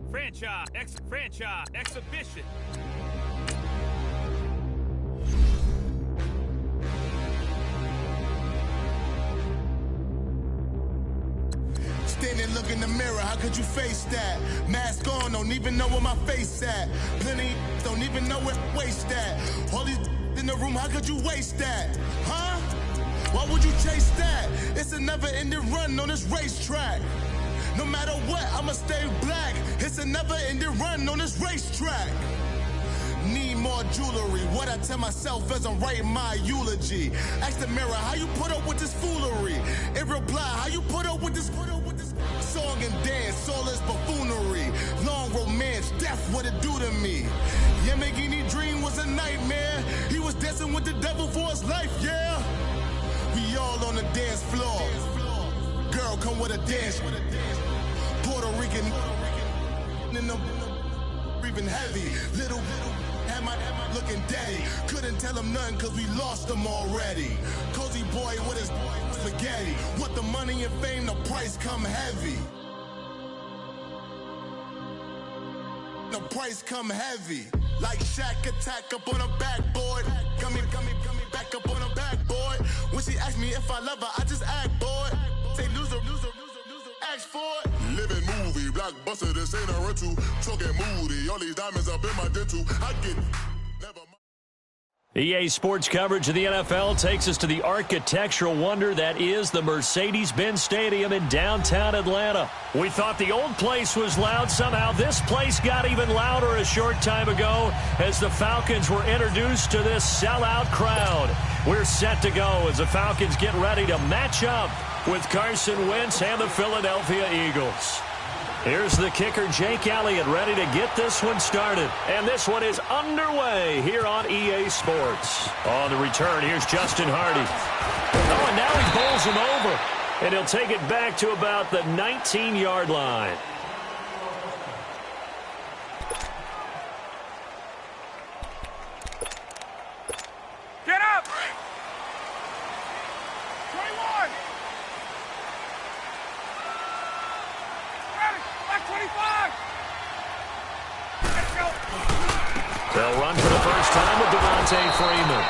franchise exhibition. Standing, look in the mirror, how could you face that? Mask on, don't even know where my face at. Plenty don't even know where waist at. All these in the room, how could you waste that? Huh? Why would you chase that? It's a never-ending run on this racetrack. No matter what, I'ma stay black. It's a never-ending run on this racetrack. Need more jewelry. What I tell myself as I'm writing my eulogy. Ask the mirror, how you put up with this foolery? It reply, how you put up with this song and dance, all this buffoonery. Long romance, death, what it do to me? Yamagini dream was a nightmare. He was dancing with the devil for his life, yeah. We all on the dance floor. Girl, come with a dance. Puerto Rican in the breathing heavy. Little had my looking daddy. Couldn't tell him nothing cause we lost him already. Cozy boy with his spaghetti. With the money and fame, the price come heavy. The price come heavy. Like Shaq attack up on a backboard. Coming back up on a backboard. When she asked me if I love her, I just act bored. Say loser, ask for it. Living movie, blockbuster, this ain't a rental. Talking moody, all these diamonds up in my dental. I get never mind. EA Sports coverage of the NFL takes us to the architectural wonder that is the Mercedes-Benz Stadium in downtown Atlanta. We thought the old place was loud. Somehow this place got even louder a short time ago as the Falcons were introduced to this sellout crowd. We're set to go as the Falcons get ready to match up with Carson Wentz and the Philadelphia Eagles. Here's the kicker, Jake Elliott, ready to get this one started. And this one is underway here on EA Sports. On the return, here's Justin Hardy. Oh, and now he bowls him over. And he'll take it back to about the 19-yard line. Get up! 21! 25! Let's go! They'll run for the first time with Devontae Freeman.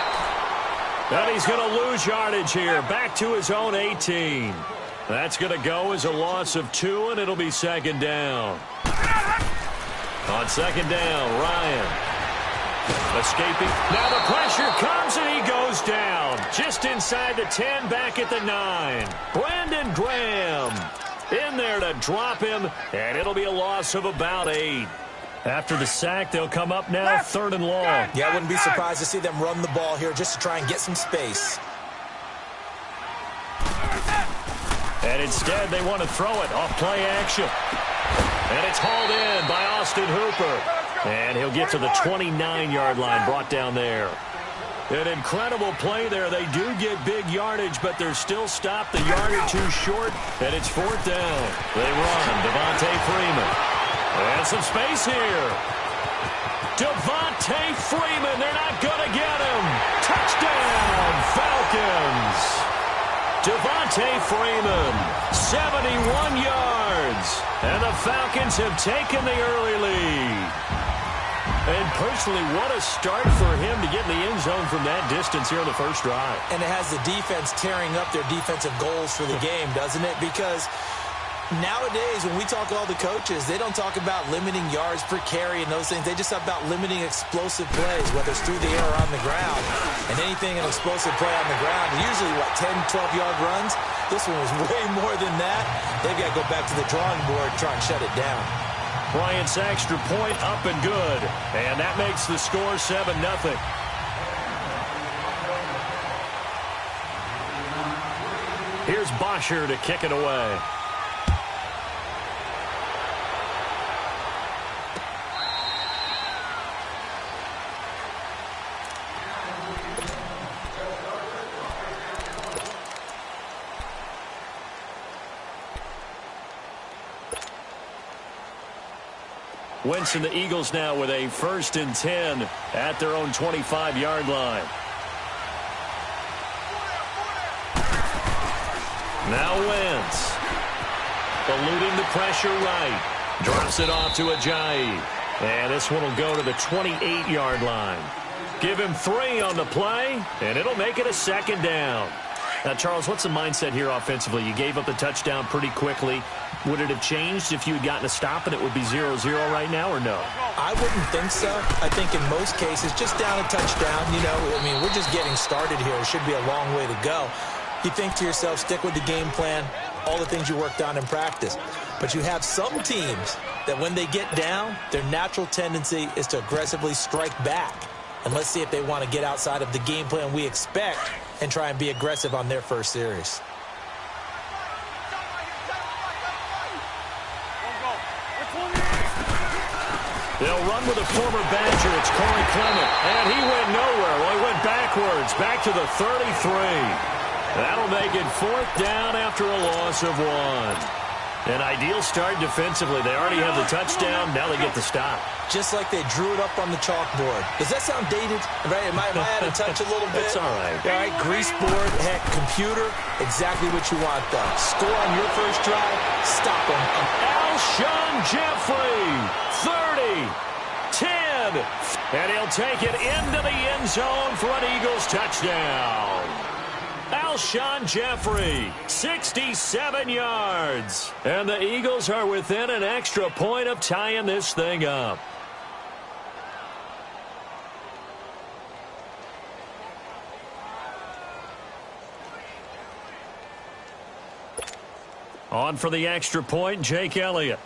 And he's going to lose yardage here. Back to his own 18. That's going to go as a loss of 2, and it'll be second down. On second down, Ryan. Escaping. Now the pressure comes, and he goes down. Just inside the 10, back at the 9. Brandon Graham in there to drop him, and it'll be a loss of about 8. After the sack, they'll come up now, third and long. Yeah, I wouldn't be surprised to see them run the ball here just to try and get some space. And instead, they want to throw it off play action. And it's hauled in by Austin Hooper. And he'll get to the 29-yard line, brought down there. An incredible play there. They do get big yardage, but they're still stopped a yard or two short, and it's fourth down. They run. Devontae Freeman. And some space here. Devontae Freeman. They're not going to get him. Touchdown, Falcons. Devontae Freeman, 71 yards. And the Falcons have taken the early lead. And personally, what a start for him to get in the end zone from that distance here on the first drive. And it has the defense tearing up their defensive goals for the game, doesn't it? Because nowadays, when we talk to all the coaches, they don't talk about limiting yards per carry and those things. They just talk about limiting explosive plays, whether it's through the air or on the ground. And anything an explosive play on the ground, usually, 10, 12-yard runs? This one was way more than that. They've got to go back to the drawing board and try and shut it down. Bryant's extra point up and good. And that makes the score 7-0. Here's Bosher to kick it away. Wentz and the Eagles now with a 1st and 10 at their own 25-yard line. Now Wentz eluding the pressure right. Drops it off to Ajayi. And this one will go to the 28-yard line. Give him 3 on the play, and it'll make it a second down. Now, Charles, what's the mindset here offensively? You gave up the touchdown pretty quickly. Would it have changed if you had gotten a stop and it would be 0-0 right now, or no? I wouldn't think so. I think in most cases, just down a touchdown, we're just getting started here. It should be a long way to go. You think to yourself, stick with the game plan, all the things you worked on in practice. But you have some teams that when they get down, their natural tendency is to aggressively strike back. And let's see if they want to get outside of the game plan we expect and try and be aggressive on their first series. They'll run with a former Badger. It's Corey Clement. And he went nowhere. Well, he went backwards, back to the 33. That'll make it 4th down after a loss of 1. An ideal start defensively. They already have the touchdown. Now they get the stop. Just like they drew it up on the chalkboard. Does that sound dated? Right? Am I out of touch a little bit? That's all right. All right, grease board, heck, computer, exactly what you want, though. Score on your first drive, stop them. Alshon Jeffrey, 30, 10. And he'll take it into the end zone for an Eagles touchdown. Alshon Jeffrey, 67 yards. And the Eagles are within an extra point of tying this thing up. On for the extra point, Jake Elliott.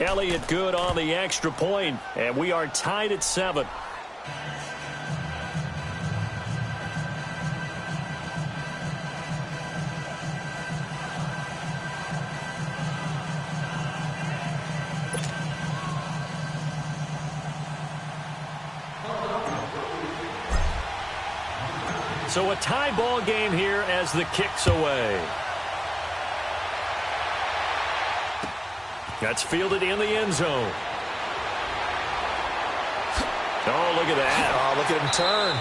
Elliott good on the extra point, and we are tied at 7. So a tie ball game here as the kick's away. That's fielded in the end zone. Oh, look at that. Oh, look at him turn.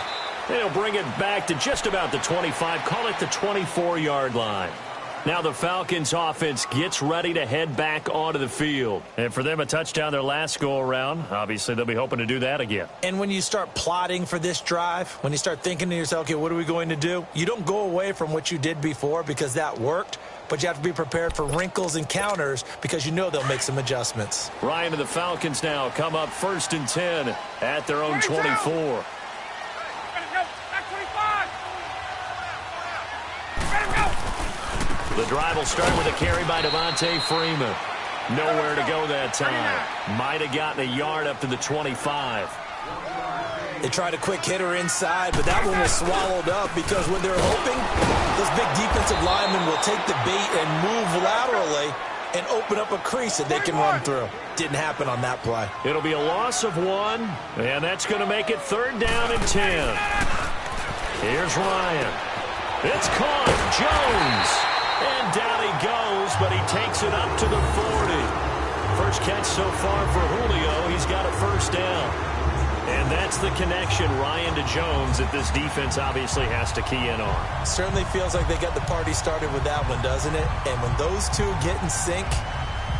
They'll bring it back to just about the 25. Call it the 24-yard line. Now the Falcons offense gets ready to head back onto the field. And for them, a touchdown their last go-around. Obviously, they'll be hoping to do that again. And when you start plotting for this drive, when you start thinking to yourself, okay, what are we going to do? You don't go away from what you did before because that worked. But you have to be prepared for wrinkles and counters because you know they'll make some adjustments. Ryan and the Falcons now come up 1st and 10 at their own 24. The drive will start with a carry by Devontae Freeman. Nowhere to go that time. Might have gotten a yard up to the 25. They tried a quick hitter inside, but that one was swallowed up because when they're hoping, those big defensive linemen will take the bait and move laterally and open up a crease that they can run through. Didn't happen on that play. It'll be a loss of 1, and that's going to make it 3rd down and 10. Here's Ryan. It's caught. Jones. And down he goes, but he takes it up to the 40. First catch so far for Julio. He's got a 1st down. And that's the connection, Ryan to Jones, that this defense obviously has to key in on. Certainly feels like they got the party started with that one, doesn't it? And when those two get in sync,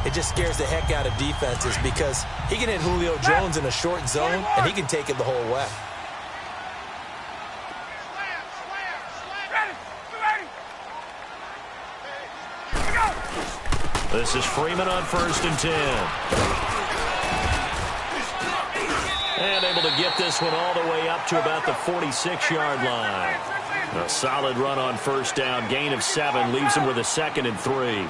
it just scares the heck out of defenses because he can hit Julio Jones in a short zone, and he can take it the whole way. This is Freeman on 1st and 10. And able to get this one all the way up to about the 46-yard line. A solid run on 1st down. Gain of 7 leaves him with a 2nd and 3.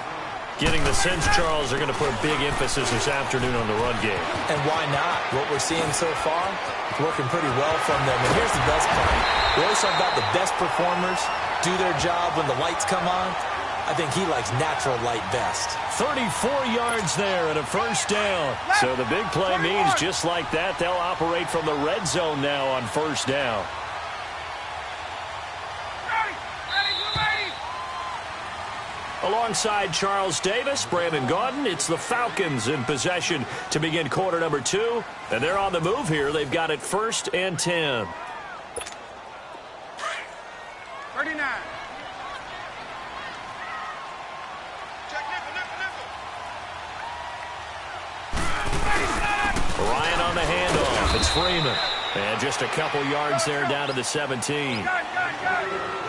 Getting the sense, Charles, they're going to put a big emphasis this afternoon on the run game. And why not? What we're seeing so far, it's working pretty well from them. And here's the best part. We always talk about the best performers do their job when the lights come on. I think he likes natural light best. 34 yards there and a 1st down. So the big play means just like that, they'll operate from the red zone now on 1st down. Alongside Charles Davis, Brandon Gaudin, it's the Falcons in possession to begin quarter number 2. And they're on the move here. They've got it 1st and 10. 39. Ryan on the handoff. It's Freeman. And just a couple yards there down to the 17.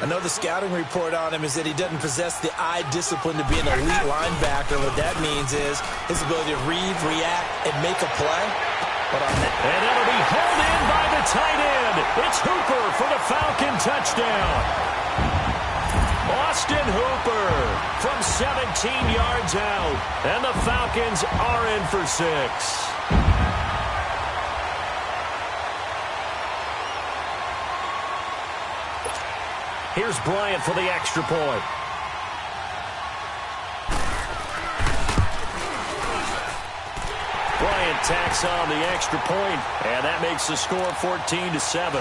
I know the scouting report on him is that he doesn't possess the eye discipline to be an elite linebacker. What that means is his ability to read, react, and make a play. But on that, and that'll be hauled in by the tight end. It's Hooper for the Falcon touchdown. Austin Hooper from 17 yards out. And the Falcons are in for 6. Here's Bryant for the extra point. Bryant tacks on the extra point, and that makes the score 14-7.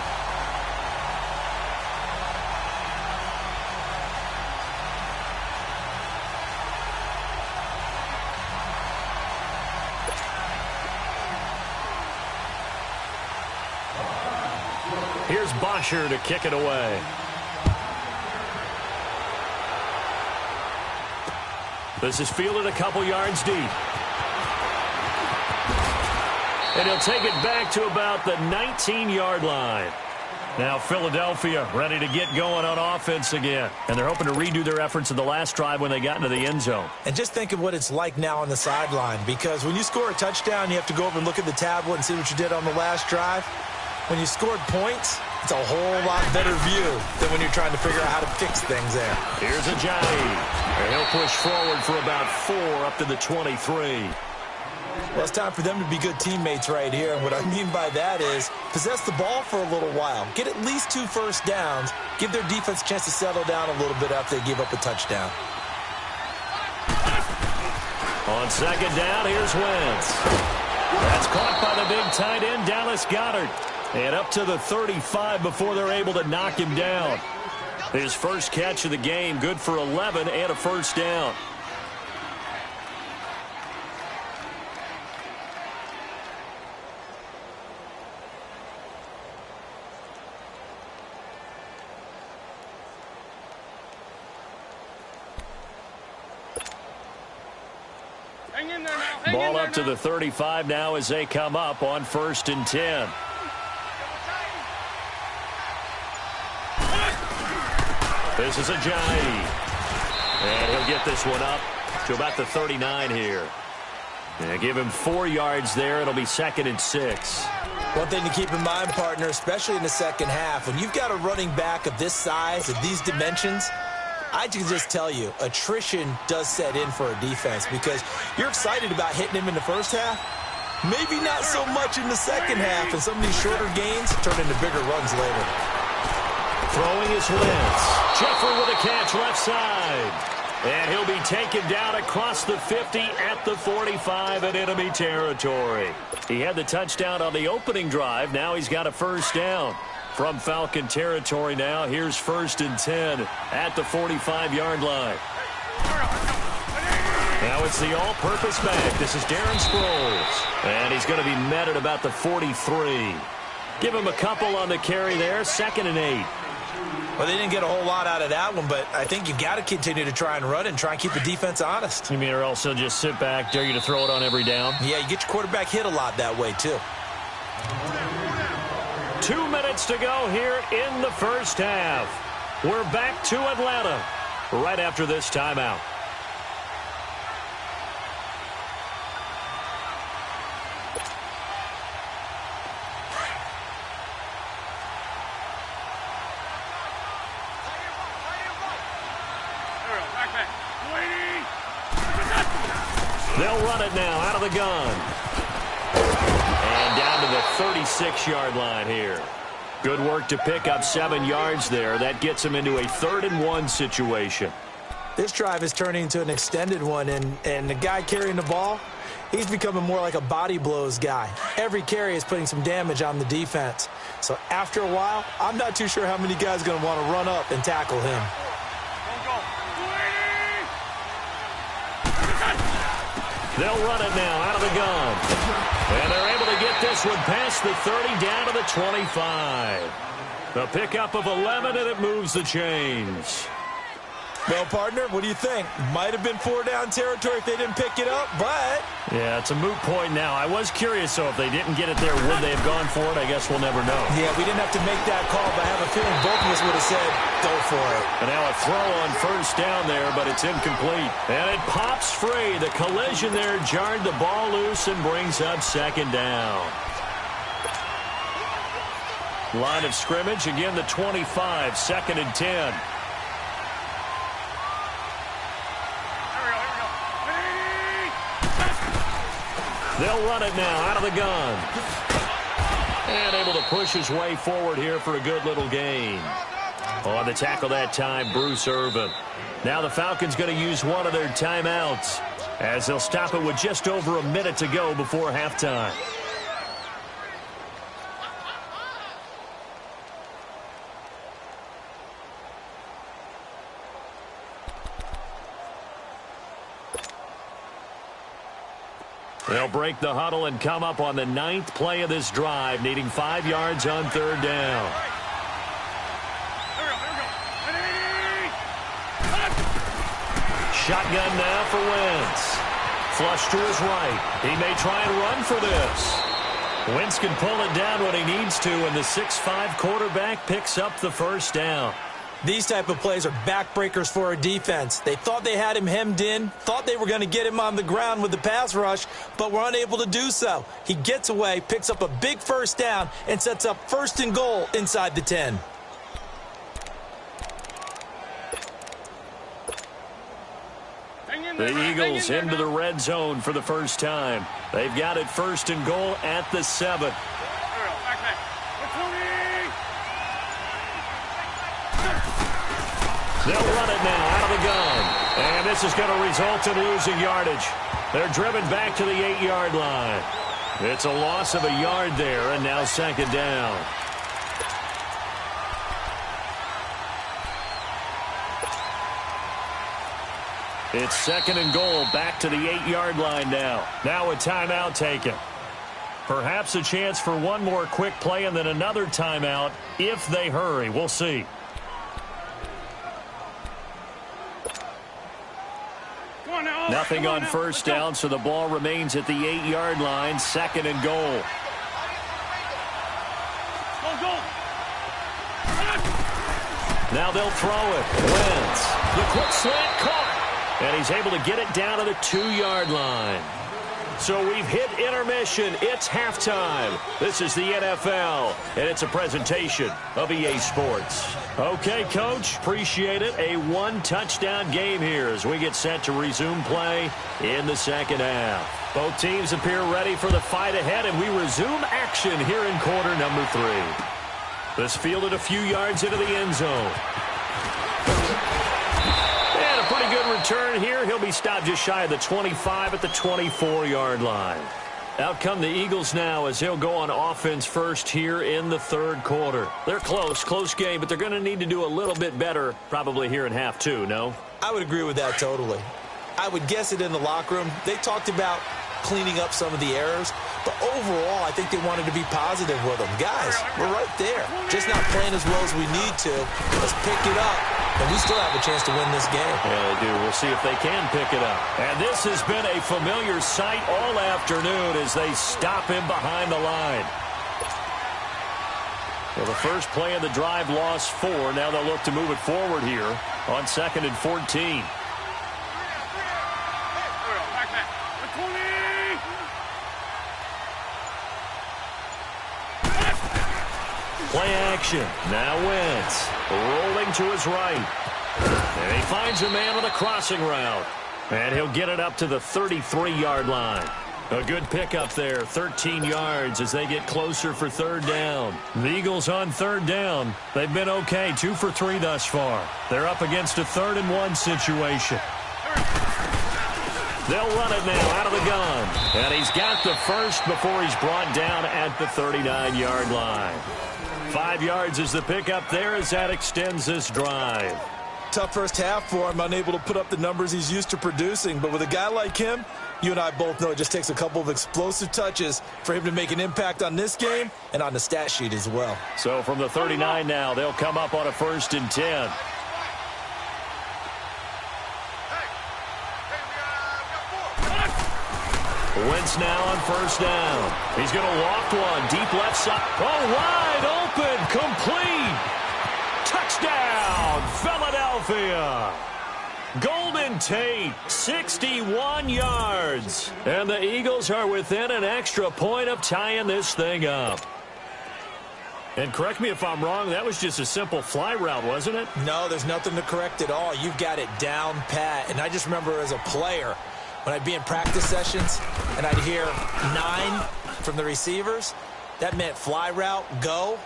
Here's Bosher to kick it away. This is fielded a couple yards deep. And he'll take it back to about the 19-yard line. Now Philadelphia ready to get going on offense again. And they're hoping to redo their efforts in the last drive when they got into the end zone. And just think of what it's like now on the sideline. Because when you score a touchdown, you have to go over and look at the tablet and see what you did on the last drive. When you scored points, it's a whole lot better view than when you're trying to figure out how to fix things there. Here's Ajayi. And he'll push forward for about 4 up to the 23. Well, it's time for them to be good teammates right here. And what I mean by that is possess the ball for a little while. Get at least 2 first downs. Give their defense a chance to settle down a little bit after they give up a touchdown. On second down, here's Wentz. That's caught by the big tight end, Dallas Goedert. And up to the 35 before they're able to knock him down. His first catch of the game, good for 11 and a first down. Hang in there now. Ball up to the 35 now as they come up on 1st and 10. This is Ajayi. And he'll get this one up to about the 39 here. And give him 4 yards there. It'll be 2nd and 6. One thing to keep in mind, partner, especially in the second half, when you've got a running back of this size, of these dimensions, I can just tell you, attrition does set in for a defense because you're excited about hitting him in the first half. Maybe not so much in the second half, and some of these shorter gains turn into bigger runs later. Throwing his Wentz. Jeffrey with a catch left side. And he'll be taken down across the 50 at the 45 in enemy territory. He had the touchdown on the opening drive. Now he's got a first down. From Falcon territory now, here's 1st and 10 at the 45-yard line. Now it's the all-purpose back. This is Darren Sproles. And he's going to be met at about the 43. Give him a couple on the carry there, 2nd and 8. Well, they didn't get a whole lot out of that one, but I think you've got to continue to try and run and try and keep the defense honest. You mean or else he'll just sit back, dare you to throw it on every down? Yeah, you get your quarterback hit a lot that way, too. 2 minutes to go here in the first half. We're back to Atlanta right after this timeout. They'll run it now out of the gun. And down to the 36-yard line here. Good work to pick up 7 yards there. That gets them into a 3rd and 1 situation. This drive is turning into an extended one, and the guy carrying the ball, he's becoming more like a body blows guy. Every carry is putting some damage on the defense. So after a while, I'm not too sure how many guys are going to want to run up and tackle him. They'll run it now out of the gun. And they're able to get this one past the 30 down to the 25. A pickup of 11, and it moves the chains. Well, partner, what do you think? Might have been 4-down territory if they didn't pick it up, but... Yeah, it's a moot point now. I was curious, so if they didn't get it there, would they have gone for it? I guess we'll never know. Yeah, we didn't have to make that call, but I have a feeling both of us would have said, go for it. And now a throw on first down there, but it's incomplete. And it pops free. The collision there jarred the ball loose and brings up second down. Line of scrimmage, again the 25, 2nd and 10. They'll run it now out of the gun. And able to push his way forward here for a good little gain. On the tackle that time, Bruce Irvin. Now the Falcons going to use one of their timeouts as they'll stop it with just over a minute to go before halftime. They'll break the huddle and come up on the 9th play of this drive, needing 5 yards on 3rd down. Shotgun now for Wentz. Flush to his right. He may try and run for this. Wentz can pull it down when he needs to, and the 6'5" quarterback picks up the first down. These type of plays are backbreakers for a defense. They thought they had him hemmed in, thought they were going to get him on the ground with the pass rush, but were unable to do so. He gets away, picks up a big first down, and sets up 1st and goal inside the 10. The Eagles into the red zone for the first time. They've got it 1st and goal at the 7. They'll run it now out of the gun. And this is going to result in losing yardage. They're driven back to the 8-yard line. It's a loss of a yard there, and now 2nd down. It's 2nd and goal, back to the 8-yard line now. Now a timeout taken. Perhaps a chance for one more quick play and then another timeout if they hurry. We'll see. Nothing on first down, so the ball remains at the 8-yard line, 2nd and goal. Now they'll throw it. Wentz. The quick slant caught. And he's able to get it down to the 2-yard line. So we've hit intermission. It's halftime. This is the NFL, and it's a presentation of EA Sports. Okay, Coach, appreciate it. A 1-touchdown game here as we get set to resume play in the 2nd half. Both teams appear ready for the fight ahead, and we resume action here in quarter number 3. This fielded a few yards into the end zone. And a pretty good return here. He'll be stopped just shy of the 25 at the 24-yard line. Out come the Eagles now as they'll go on offense first here in the 3rd quarter. They're close game, but they're going to need to do a little bit better probably here in half 2, no? I would agree with that totally. I would guess it in the locker room. They talked about cleaning up some of the errors, but overall, I think they wanted to be positive with them. Guys, we're right there. Just not playing as well as we need to. Let's pick it up, and we still have a chance to win this game. Yeah, they do. We'll see if they can pick it up. And this has been a familiar sight all afternoon as they stop him behind the line. Well, the first play of the drive lost 4. Now they'll look to move it forward here on 2nd and 14. Play action. Now Wentz rolling to his right. And he finds a man on the crossing route. And he'll get it up to the 33-yard line. A good pickup there, 13 yards as they get closer for 3rd down. The Eagles on 3rd down. They've been okay, 2 for 3 thus far. They're up against a 3rd and 1 situation. They'll run it now out of the gun. And he's got the first before he's brought down at the 39-yard line. 5 yards is the pickup there as that extends this drive. Tough first half for him, unable to put up the numbers he's used to producing. But with a guy like him, you and I both know it just takes a couple of explosive touches for him to make an impact on this game and on the stat sheet as well. So from the 39 now, they'll come up on a 1st and 10. Wentz now on 1st down. He's going to walk one. Deep left side. Oh, wide open. Complete. Touchdown, Philadelphia. Golden Tate, 61 yards. And the Eagles are within an extra point of tying this thing up. And correct me if I'm wrong, that was just a simple fly route, wasn't it? No, there's nothing to correct at all. You've got it down pat. And I just remember as a player, when I'd be in practice sessions and I'd hear 9 from the receivers, that meant fly route, go,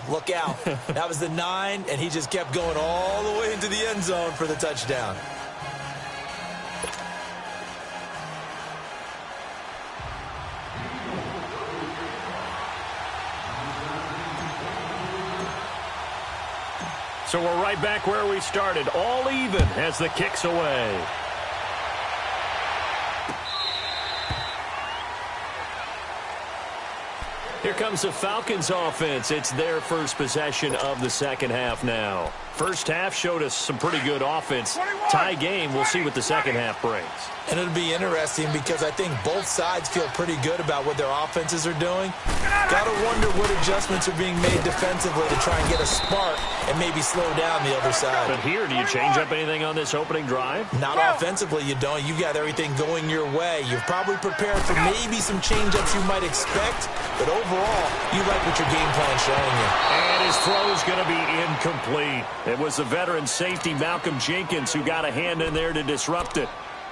look out. That was the 9, and he just kept going all the way into the end zone for the touchdown. So we're right back where we started, all even as the kick's away. Here comes the Falcons offense. It's their first possession of the second half now. First half showed us some pretty good offense. Tie game, we'll see what the second half brings. And it'll be interesting because I think both sides feel pretty good about what their offenses are doing. Got to wonder what adjustments are being made defensively to try and get a spark and maybe slow down the other side. But here, do you change up anything on this opening drive? Not offensively, you don't. You got everything going your way. You've probably prepared for maybe some change-ups you might expect, but overall, you like what your game plan's showing you. And his throw's going to be incomplete. It was the veteran safety Malcolm Jenkins who got a hand in there to disrupt it.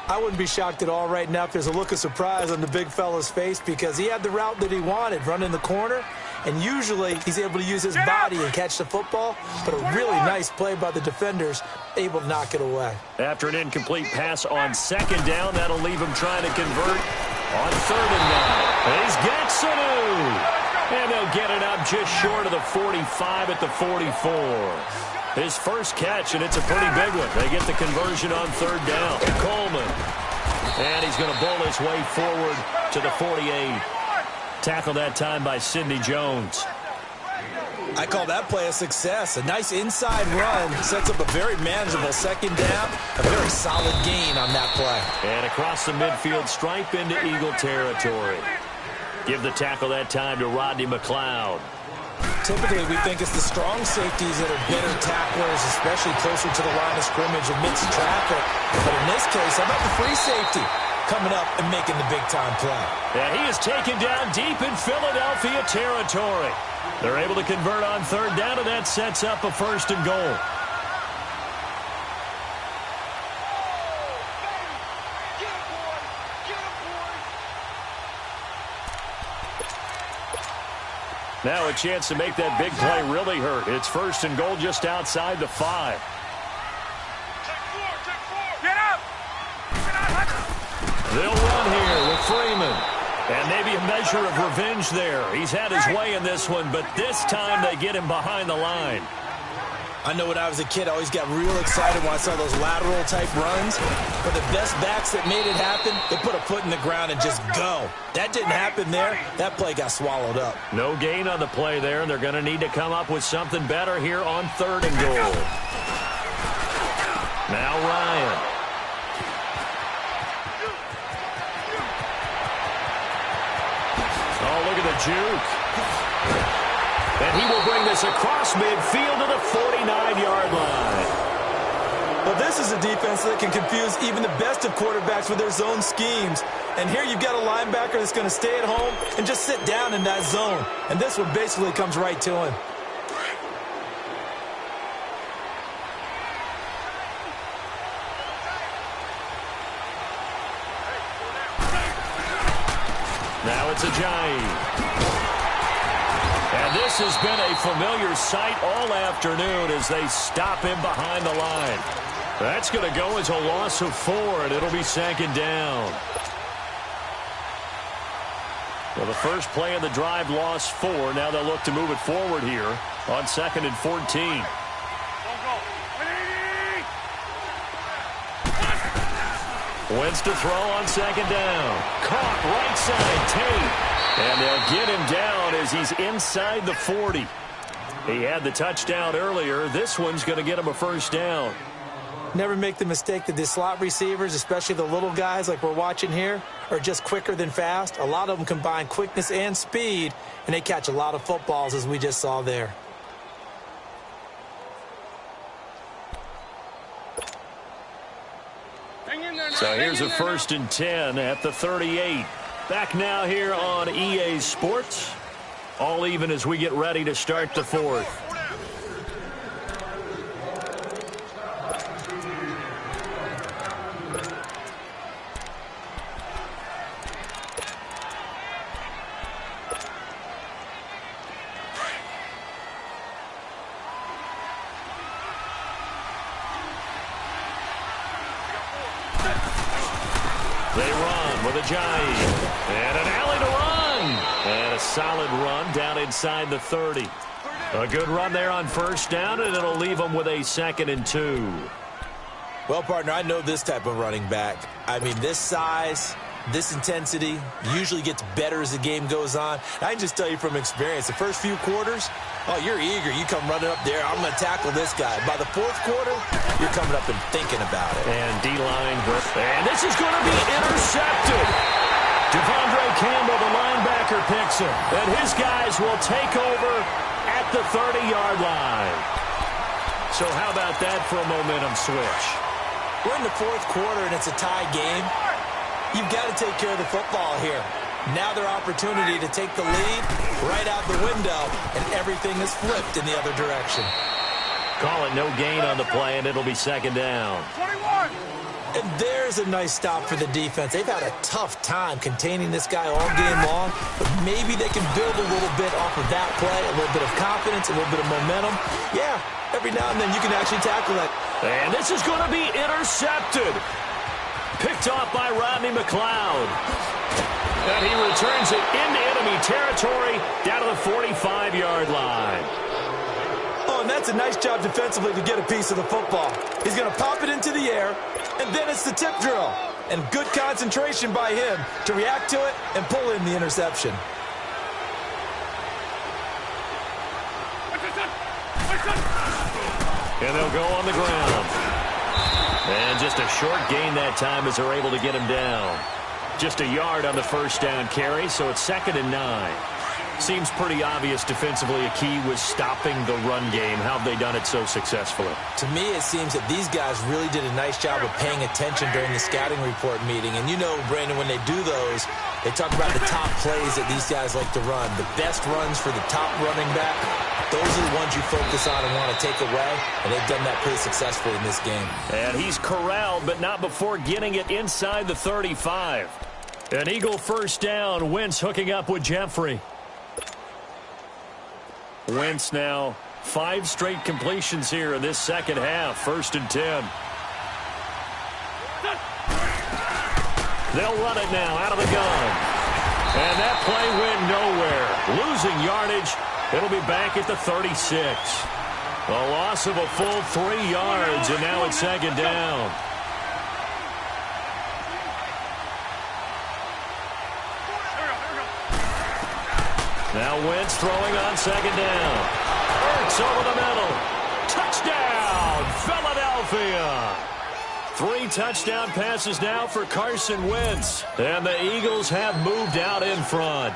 I wouldn't be shocked at all right now if there's a look of surprise on the big fella's face because he had the route that he wanted, running the corner, and usually he's able to use his body and catch the football, but a really nice play by the defenders, able to knock it away. After an incomplete pass on second down, that'll leave him trying to convert on 3rd and 9. He's got Sanu. And they'll get it up just short of the 45 at the 44. His first catch, and it's a pretty big one. They get the conversion on 3rd down. Coleman. And he's going to bowl his way forward to the 48. Tackled that time by Sidney Jones. I call that play a success. A nice inside run sets up a very manageable second down. A very solid gain on that play. And across the midfield stripe into Eagle territory. Give the tackle that time to Rodney McLeod. Typically, we think it's the strong safeties that are better tacklers, especially closer to the line of scrimmage amidst traffic. But in this case, how about the free safety coming up and making the big-time play? Yeah, he is taken down deep in Philadelphia territory. They're able to convert on 3rd down, and that sets up a 1st and goal. Now a chance to make that big play really hurt. It's 1st and goal just outside the 5. Get up! They'll run here with Freeman. And maybe a measure of revenge there. He's had his way in this one, but this time they get him behind the line. I know when I was a kid, I always got real excited when I saw those lateral-type runs. But the best backs that made it happen, they put a foot in the ground and just go. That didn't happen there. That play got swallowed up. No gain on the play there, and they're going to need to come up with something better here on 3rd and goal. Now Ryan. Oh, look at the juke. And he will bring this across midfield to the 49-yard line. Well, this is a defense that can confuse even the best of quarterbacks with their zone schemes. And here you've got a linebacker that's going to stay at home and just sit down in that zone. And this one basically comes right to him. Now it's Ajayi. And this has been a familiar sight all afternoon as they stop him behind the line. That's going to go as a loss of 4, and it'll be 2nd down. Well, the first play of the drive lost 4. Now they'll look to move it forward here on 2nd and 14. Wentz to throw on second down. Caught right side, Tate. And they'll get him down as he's inside the 40. He had the touchdown earlier. This one's going to get him a first down. Never make the mistake that the slot receivers, especially the little guys like we're watching here, are just quicker than fast. A lot of them combine quickness and speed, and they catch a lot of footballs, as we just saw there. So here's a 1st and 10 at the 38. Back now here on EA Sports. All even as we get ready to start the 4th. They run with Ajayi. And an alley to run. And a solid run down inside the 30. A good run there on first down, and it'll leave them with a 2nd and 2. Well, partner, I know this type of running back. I mean, this size, this intensity usually gets better as the game goes on. I can just tell you from experience, the first few quarters, oh, you're eager. You come running up there. I'm going to tackle this guy. By the 4th quarter, you're coming up and thinking about it. And D-line. And this is going to be intercepted. Devondre Campbell, the linebacker, picks him. And his guys will take over at the 30-yard line. So how about that for a momentum switch? We're in the 4th quarter, and it's a tie game. You've got to take care of the football here. Now their opportunity to take the lead right out the window, and everything is flipped in the other direction. Call it no gain on the play, and it'll be 2nd down. 21. And there's a nice stop for the defense. They've had a tough time containing this guy all game long, but maybe they can build a little bit off of that play, a little bit of confidence, a little bit of momentum. Yeah, every now and then you can actually tackle that. And this is going to be intercepted. Picked off by Rodney McLeod. And he returns it into enemy territory down to the 45-yard line. Oh, and that's a nice job defensively to get a piece of the football. He's going to pop it into the air, and then it's the tip drill. And good concentration by him to react to it and pull in the interception. And they'll go on the ground. And just a short gain that time as they're able to get him down. Just a yard on the first down carry, so it's 2nd and 9. Seems pretty obvious defensively a key was stopping the run game. How have they done it so successfully? To me, it seems that these guys really did a nice job of paying attention during the scouting report meeting. And you know, Brandon, when they do those, they talk about the top plays that these guys like to run. The best runs for the top running back, those are the ones you focus on and want to take away. And they've done that pretty successfully in this game. And he's corralled, but not before getting it inside the 35. An Eagle first down. Wentz hooking up with Jeffrey. Wentz now 5 straight completions here in this second half. 1st and 10. They'll run it now out of the gun. And that play went nowhere. Losing yardage. It'll be back at the 36. A loss of a full 3 yards, and now it's 2nd down. Now Wentz throwing on 2nd down. Ertz over the middle. Touchdown, Philadelphia. 3 touchdown passes now for Carson Wentz. And the Eagles have moved out in front.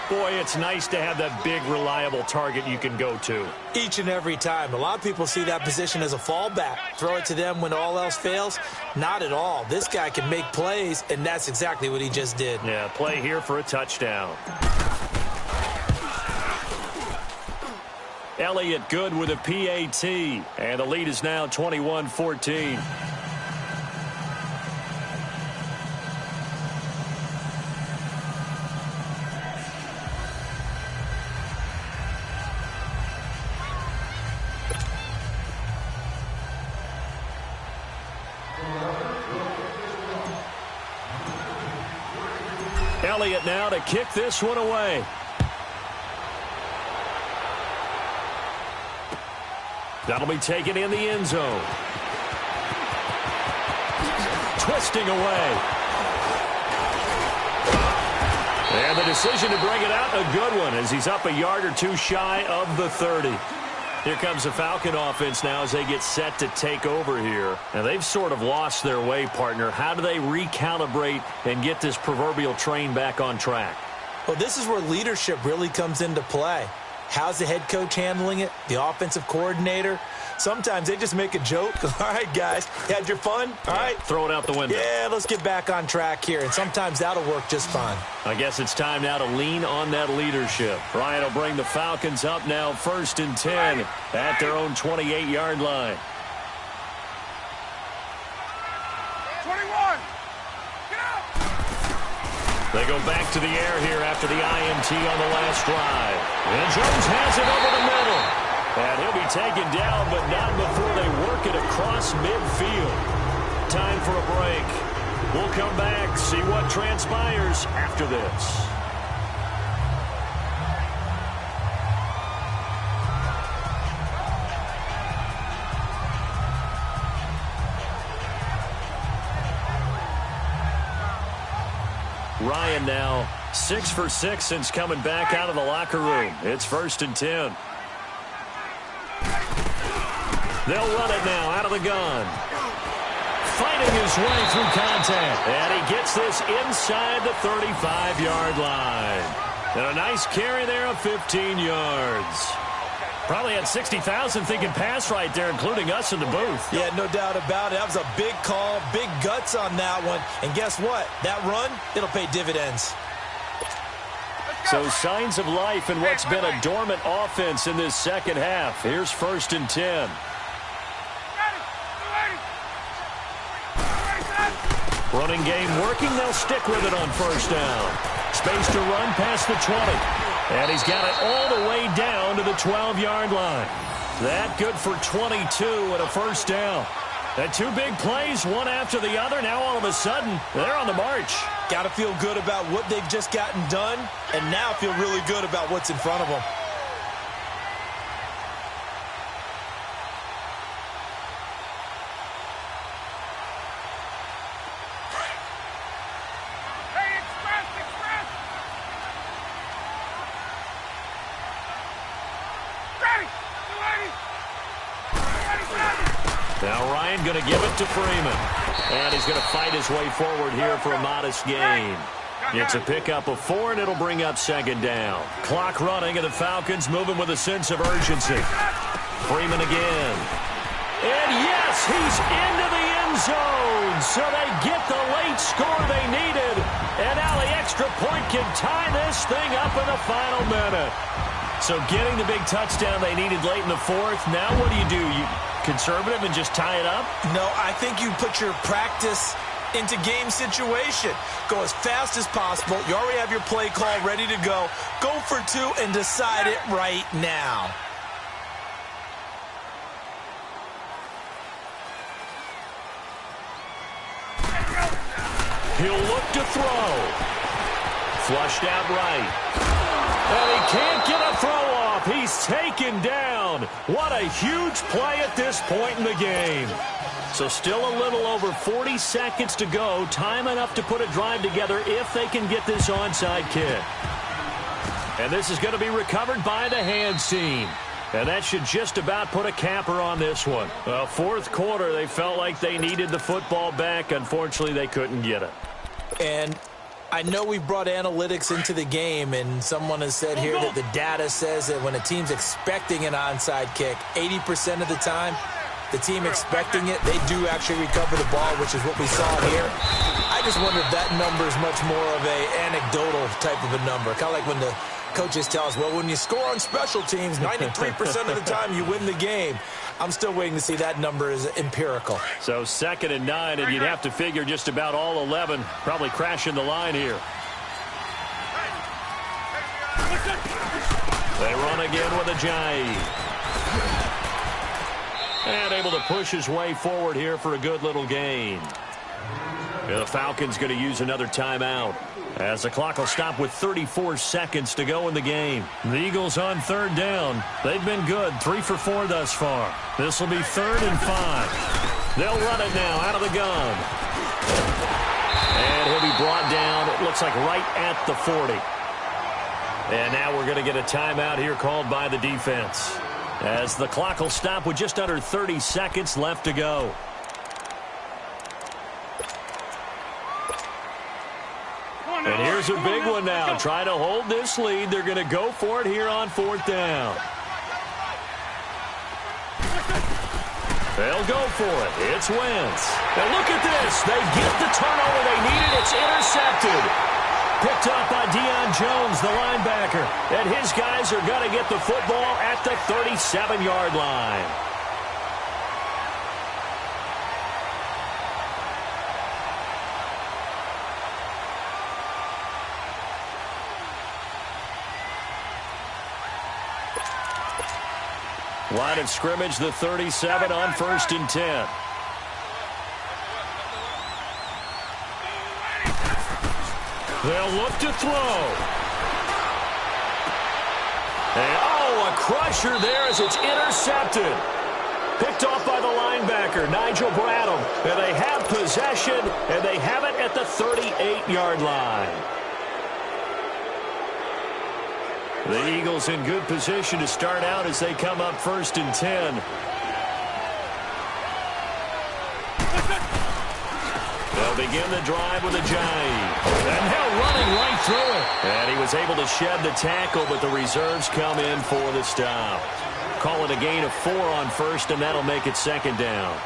Boy, it's nice to have that big, reliable target you can go to. Each and every time. A lot of people see that position as a fallback. Throw it to them when all else fails. Not at all. This guy can make plays, and that's exactly what he just did. Yeah, play here for a touchdown. Elliott good with a PAT. And the lead is now 21-14. Elliott now to kick this one away. That'll be taken in the end zone. 20 twisting away. And the decision to bring it out, a good one, as he's up a yard or two shy of the 30. Here comes the Falcon offense now as they get set to take over here. And they've sort of lost their way, partner. How do they recalibrate and get this proverbial train back on track? Well, this is where leadership really comes into play. How's the head coach handling it? The offensive coordinator? Sometimes they just make a joke. All right, guys, you had your fun? All right. Throw it out the window. Yeah, let's get back on track here. And sometimes that'll work just fine. I guess it's time now to lean on that leadership. Ryan will bring the Falcons up now 1st and 10 at their own 28-yard line. 21. Get out. They go back to the air here after the INT on the last drive. And Jones has it over the middle. And he'll be taken down, but not before they work it across midfield. Time for a break. We'll come back, see what transpires after this. Ryan now 6 for 6 since coming back out of the locker room. It's 1st and 10. They'll run it now out of the gun. Fighting his way through contact. And he gets this inside the 35-yard line. And a nice carry there of 15 yards. Probably had 60,000 thinking pass right there, including us in the booth. Yeah, no doubt about it. That was a big call, big guts on that one. And guess what? That run, it'll pay dividends. So signs of life in what's been a dormant offense in this second half. Here's 1st and 10. Running game working. They'll stick with it on 1st down. Space to run past the 20. And he's got it all the way down to the 12-yard line. That good for 22 and a 1st down. And 2 big plays, one after the other. Now all of a sudden, they're on the march. Got to feel good about what they've just gotten done, and now feel really good about what's in front of them. Now Ryan going to give it to Freeman. And he's going to fight his way forward here for a modest gain. It's a pickup of 4, and it'll bring up 2nd down. Clock running, and the Falcons moving with a sense of urgency. Freeman again. And yes, he's into the end zone. So they get the late score they needed. And now the extra point can tie this thing up in the final minute. So getting the big touchdown they needed late in the 4th. Now what do? You conservative and just tie it up? No, I think you put your practice into game situation. Go as fast as possible. You already have your play call ready to go. Go for 2 and decide it right now. He'll look to throw. Flushed out right. And he can't get a throw off. He's taken down. What a huge play at this point in the game. So still a little over 40 seconds to go. Time enough to put a drive together if they can get this onside kick. And this is going to be recovered by the hands team. And that should just about put a capper on this one. Well, 4th quarter, they felt like they needed the football back. Unfortunately, they couldn't get it. And I know we brought analytics into the game, and someone has said here that the data says that when a team's expecting an onside kick, 80% of the time, the team expecting it, they do actually recover the ball, which is what we saw here. I just wonder if that number is much more of a anecdotal type of a number. Kind of like when the coaches tell us, well, when you score on special teams, 93% of the time you win the game. I'm still waiting to see that number is empirical. So 2nd and 9, and you'd have to figure just about all 11 probably crashing the line here. They run again with Ajayi. And able to push his way forward here for a good little gain. The Falcons going to use another timeout, as the clock will stop with 34 seconds to go in the game. The Eagles on 3rd down. They've been good, 3 for 4 thus far. This will be 3rd and 5. They'll run it now out of the gun. he'll be brought down, it looks like right at the 40. And now we're going to get a timeout here called by the defense, as the clock will stop with just under 30 seconds left to go. And here's a big one now. Trying to hold this lead. They're going to go for it here on 4th down. They'll go for it. It's Wentz. And look at this. They get the turnover they needed. It's intercepted. Picked up by Deion Jones, the linebacker. And his guys are going to get the football at the 37-yard line. Line of scrimmage, the 37 on 1st and 10. They'll look to throw. And, a crusher there as it's intercepted. Picked off by the linebacker, Nigel Bradham. And they have possession, and they have it at the 38-yard line. The Eagles in good position to start out as they come up 1st and 10. They'll begin the drive with a jive. And now running right through it. And he was able to shed the tackle, but the reserves come in for the stop. Call it a gain of 4 on 1st, and that'll make it 2nd down.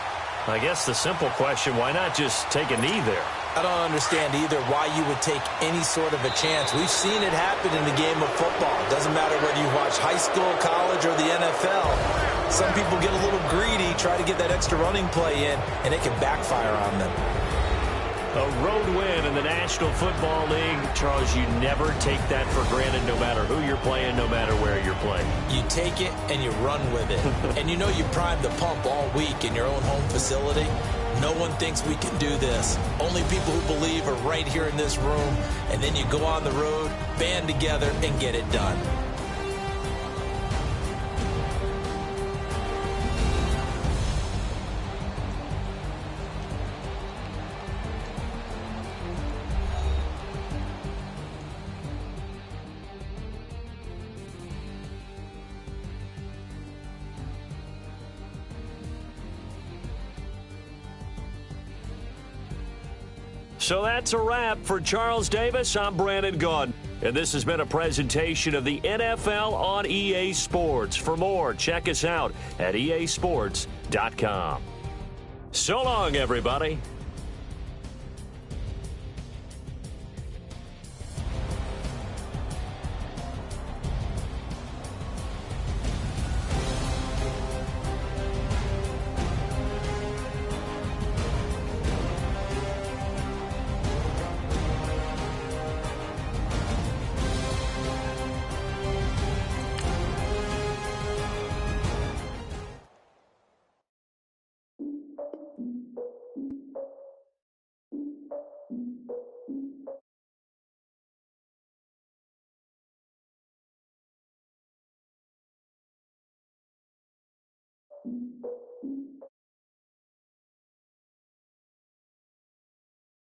I guess the simple question, why not just take a knee there? I don't understand either why you would take any sort of a chance. We've seen it happen in the game of football. It doesn't matter whether you watch high school, college, or the NFL. Some people get a little greedy, try to get that extra running play in, and it can backfire on them. A road win in the National Football League. Charles, you never take that for granted no matter who you're playing, no matter where you're playing. You take it and you run with it. And you know you primed the pump all week in your own home facility. No one thinks we can do this. Only people who believe are right here in this room. And then you go on the road, band together, and get it done. So that's a wrap for Charles Davis. I'm Brandon Gaudin, and this has been a presentation of the NFL on EA Sports. For more, check us out at easports.com. So long, everybody.